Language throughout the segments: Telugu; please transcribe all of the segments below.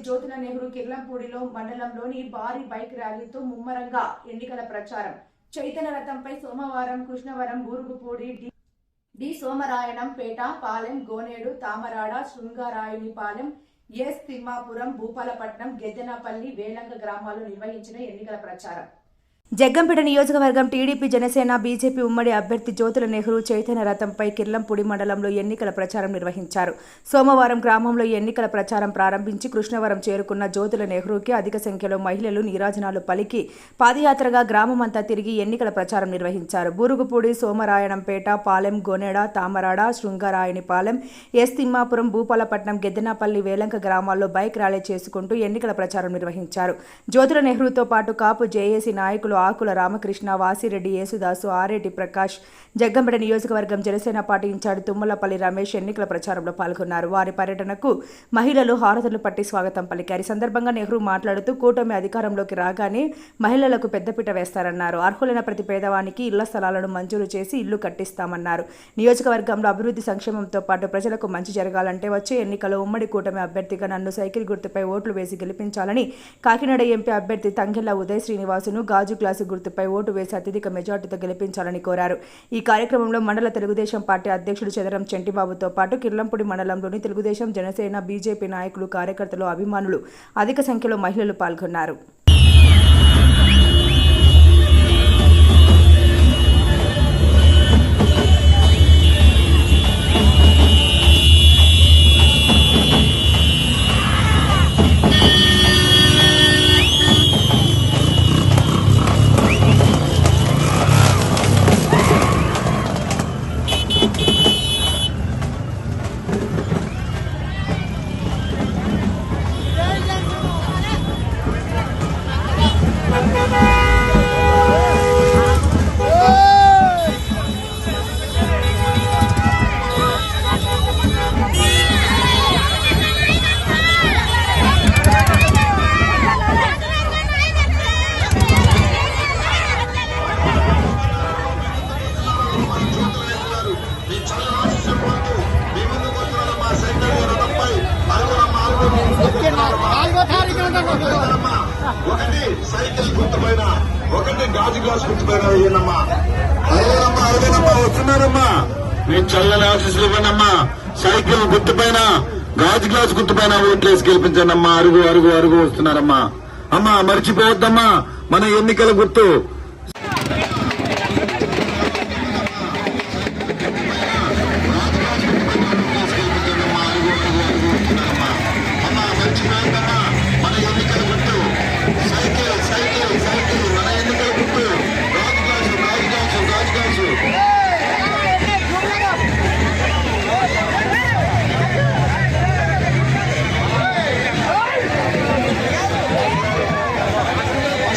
జ్యోతుల నెహ్రూ కిర్లంపూడిలో మండలంలోని భారీ బైక్ ర్యాలీతో ముమ్మరంగా ఎన్నికల ప్రచారం. చైతన్య రథంపై సోమవారం కృష్ణవరం, బూరుగుపూడి, డి సోమరాయణం పేట, పాలెం, గోనేడు, తామరాడ, శృంగారాయునిపాలెం, ఎస్ తిమ్మాపురం, భూపాలపట్నం, గెద్దెనపల్లి, వేలంగ గ్రామాల్లో నిర్వహించిన ఎన్నికల ప్రచారం. జగ్గంపేట నియోజకవర్గం టీడీపీ, జనసేన, బీజేపీ ఉమ్మడి అభ్యర్థి జ్యోతుల నెహ్రూ చైతన్య రథంపై కిర్లంపూడి మండలంలో ఎన్నికల ప్రచారం నిర్వహించారు. సోమవారం గ్రామంలో ఎన్నికల ప్రచారం ప్రారంభించి కృష్ణవరం చేరుకున్న జ్యోతుల నెహ్రూకి అధిక సంఖ్యలో మహిళలు నీరాజనాలు పలికి పాదయాత్రగా గ్రామమంతా తిరిగి ఎన్నికల ప్రచారం నిర్వహించారు. బూరుగుపూడి, సోమరాయణంపేట, పాలెం, గోనేడ, తామరాడ, శృంగారాయునిపాలెం, ఎస్ తిమ్మాపురం, భూపాలపట్నం, గెద్దెనపల్లి, వేలంక గ్రామాల్లో బైక్ ర్యాలీ చేసుకుంటూ ఎన్నికల ప్రచారం నిర్వహించారు. జ్యోతుల నెహ్రూతో పాటు కాపు జేఏసీ నాయకులు ఆకుల రామకృష్ణ, వాసిరెడ్డి, యేసుదాసు, ఆరేటి ప్రకాష్, జగ్గంపేట నియోజకవర్గం జనసేన పార్టీ ఇన్ఛార్జ్ తుమ్మలపల్లి రమేష్ ఎన్నికల ప్రచారంలో పాల్గొన్నారు. వారి పర్యటనకు మహిళలు హారతులు పట్టి స్వాగతం పలికారు. ఈ సందర్భంగా నెహ్రూ మాట్లాడుతూ కూటమి అధికారంలోకి రాగానే మహిళలకు పెద్దపీట వేస్తారన్నారు. అర్హులైన ప్రతి పేదవానికి ఇళ్ల స్థలాలను మంజూరు చేసి ఇల్లు కట్టిస్తామన్నారు. నియోజకవర్గంలో అభివృద్ధి సంక్షేమంతో పాటు ప్రజలకు మంచి జరగాలంటే వచ్చే ఎన్నికల్లో ఉమ్మడి కూటమి అభ్యర్థిగా నన్ను సైకిల్ గుర్తుపై ఓట్లు వేసి గెలిపించాలని కాకినాడ ఎంపీ అభ్యర్థి తంగెళ్ల ఉదయ్ శ్రీనివాసును గాజు గ్లాసు గుర్తుపై ఓటు వేసి అత్యధిక మెజార్టీతో గెలిపించాలని కోరారు. ఈ కార్యక్రమంలో మండల తెలుగుదేశం పార్టీ అధ్యక్షుడు చదరం చెంటిబాబుతో పాటు కిర్లంపూడి మండలంలోని తెలుగుదేశం, జనసేన, బీజేపీ నాయకులు, కార్యకర్తలు, అభిమానులు, అధిక సంఖ్యలో మహిళలు పాల్గొన్నారు. ఒకటి సైకిల్ గుర్తుపైన, ఒకటి గాజు గ్లాస్ గుర్తుపైన వేయనమ్మా. అదేనమ్మా వస్తున్నారమ్మా. మీ చల్లని ఆశీస్సులు ఇవ్వనమ్మా. సైకిల్ గుర్తుపైన, గాజు గ్లాస్ గుర్తుపైన ఓట్లేసి గెలిపించండి అమ్మా. అరుగు అరుగు అరుగు వస్తున్నారమ్మా. అమ్మా మర్చిపోవద్దమ్మా, మన ఎన్నికల గుర్తు.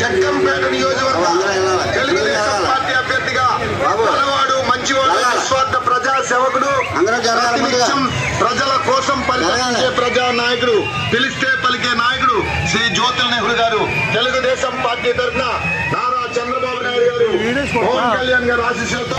జగ్గంపేట నియోజకవర్గం తెలుగుదేశం పార్టీ అభ్యర్థిగా మనవాడు, మంచివాడు, నిస్వార్థ ప్రజా సేవకుడు, ప్రజల కోసం పలికే ప్రజా నాయకుడు, పిలిస్తే పలికే నాయకుడు శ్రీ జ్యోతుల నెహ్రూ గారు తెలుగుదేశం పార్టీ తరఫున నారా చంద్రబాబు నాయుడు గారు, పవన్ కళ్యాణ్ గారు ఆశీస్సులతో